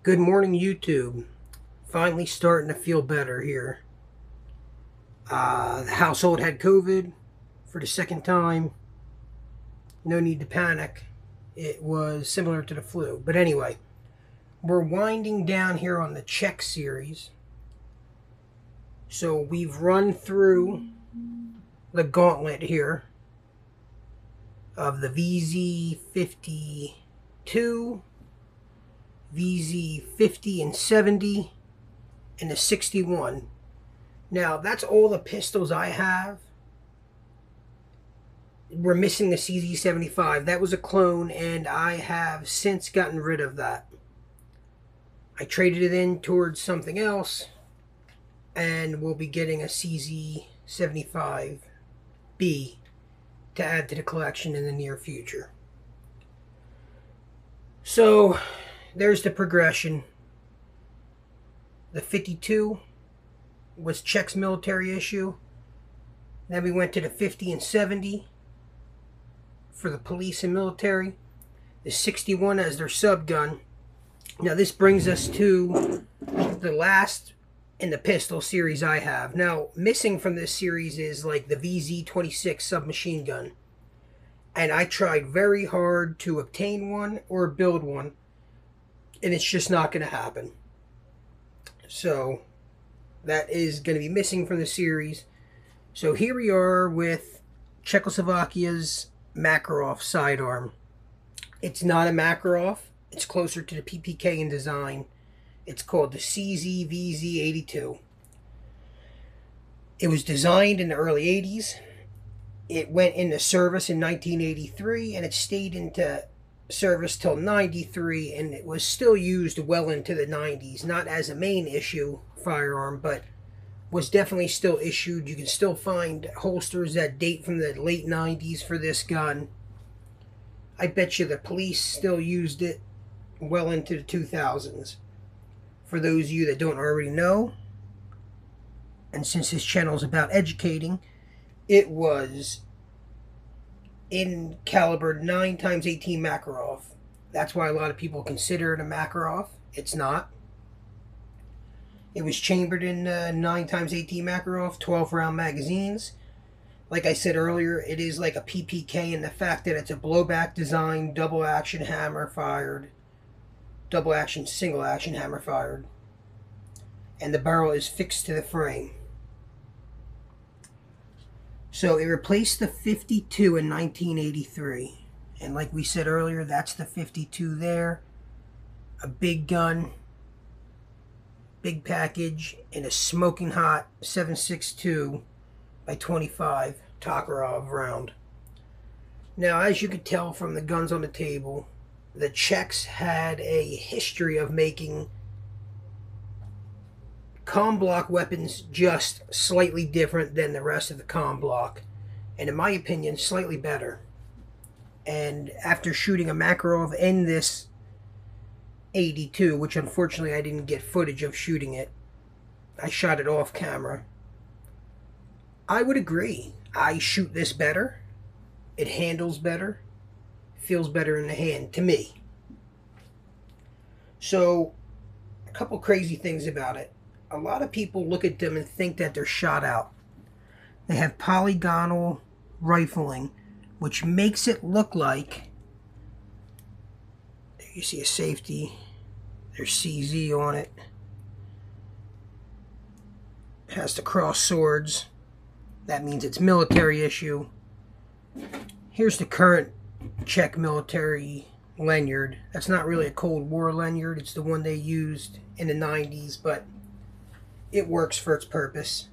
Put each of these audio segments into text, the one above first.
Good morning, YouTube. Finally starting to feel better here. The household had COVID for the second time. No need to panic. It was similar to the flu. But anyway, we're winding down here on the Czech series. So we've run through the gauntlet here of the VZ52, VZ50 and 70, and the 61. Now, that's all the pistols I have. We're missing the CZ75. That was a clone, and I have since gotten rid of that. I traded it in towards something else, and we'll be getting a CZ75B to add to the collection in the near future. So, there's the progression. The 52 was Czech's military issue. Then we went to the 50 and 70 for the police and military. The 61 as their subgun. Now this brings us to the last in the pistol series I have. Now missing from this series is like the VZ26 submachine gun. And I tried very hard to obtain one or build one, and it's just not going to happen. So that is going to be missing from the series. So here we are with Czechoslovakia's Makarov sidearm. It's not a Makarov. It's closer to the PPK in design. It's called the CZ-VZ82. It was designed in the early 80s. It went into service in 1983, and it stayed into service till 93, and it was still used well into the 90s. Not as a main issue firearm, but was definitely still issued. You can still find holsters that date from the late 90s for this gun. I bet you the police still used it well into the 2000s. For those of you that don't already know, and since this channel is about educating, it was in caliber 9x18 Makarov. That's why a lot of people consider it a Makarov. It's not. It was chambered in 9x18 Makarov, 12-round magazines. Like I said earlier, it is like a PPK in the fact that it's a blowback design, double action hammer fired, double action, single action hammer fired. And the barrel is fixed to the frame. So it replaced the 52 in 1983. And like we said earlier, that's the 52 there. A big gun, big package, and a smoking hot 7.62 by 25 Tokarov round. Now, as you could tell from the guns on the table, the Czechs had a history of making comm block weapons just slightly different than the rest of the comm block, and in my opinion slightly better. And after shooting a Makarov in this 82, which unfortunately I didn't get footage of shooting it, I shot it off camera, I would agree. I shoot this better, it handles better, feels better in the hand to me. So a couple crazy things about it. A lot of people look at them and think that they're shot out. They have polygonal rifling, which makes it look like, there you see a safety, there's CZ on it. It has the cross swords. That means it's military issue. Here's the current Czech military lanyard. That's not really a Cold War lanyard. It's the one they used in the 90s, but it works for its purpose.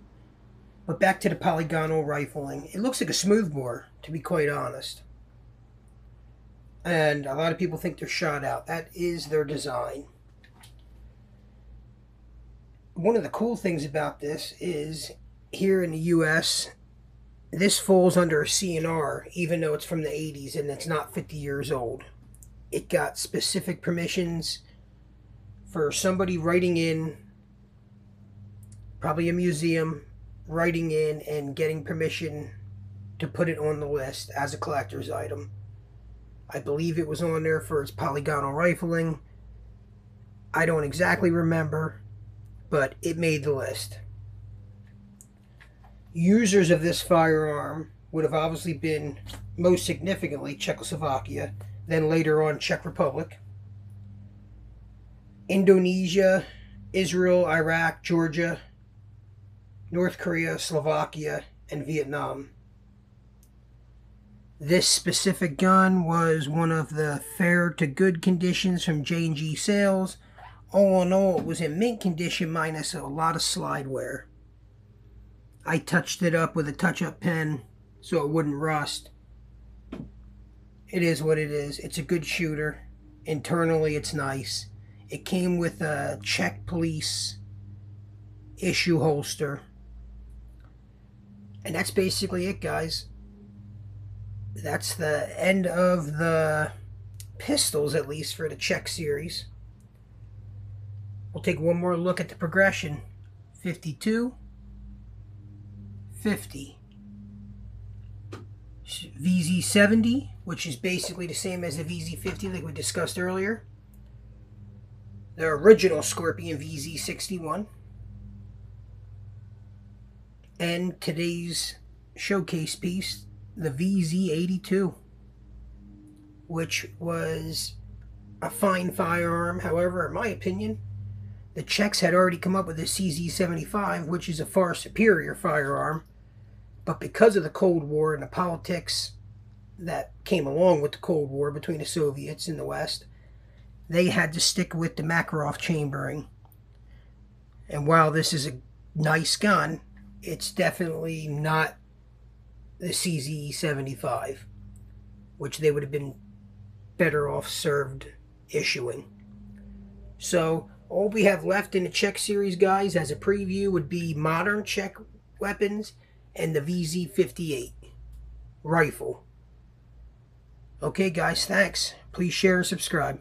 But back to the polygonal rifling. It looks like a smoothbore, to be quite honest. And a lot of people think they're shot out. That is their design. One of the cool things about this is, here in the US, this falls under a CNR, even though it's from the 80s and it's not 50 years old. It got specific permissions for somebody writing in, probably a museum, writing in and getting permission to put it on the list as a collector's item. I believe it was on there for its polygonal rifling, I don't exactly remember, but it made the list. Users of this firearm would have obviously been most significantly Czechoslovakia, then later on Czech Republic, Indonesia, Israel, Iraq, Georgia, North Korea, Slovakia, and Vietnam. This specific gun was one of the fair to good conditions from J&G sales. All in all, it was in mint condition minus a lot of slide wear. I touched it up with a touch-up pen so it wouldn't rust. It is what it is. It's a good shooter. Internally, it's nice. It came with a Czech police issue holster. And that's basically it, guys. That's the end of the pistols, at least for the Czech series. We'll take one more look at the progression. 52, 50. VZ70, which is basically the same as the VZ50 like we discussed earlier. The original Scorpion VZ61. And today's showcase piece, the VZ82, which was a fine firearm. However, in my opinion, the Czechs had already come up with the CZ75, which is a far superior firearm. But because of the Cold War and the politics that came along with the Cold War between the Soviets and the West, they had to stick with the Makarov chambering. And while this is a nice gun, it's definitely not the CZ75, which they would have been better off served issuing. So all we have left in the Czech series, guys, as a preview would be modern Czech weapons and the VZ58 rifle. Okay, guys, thanks. Please share and subscribe.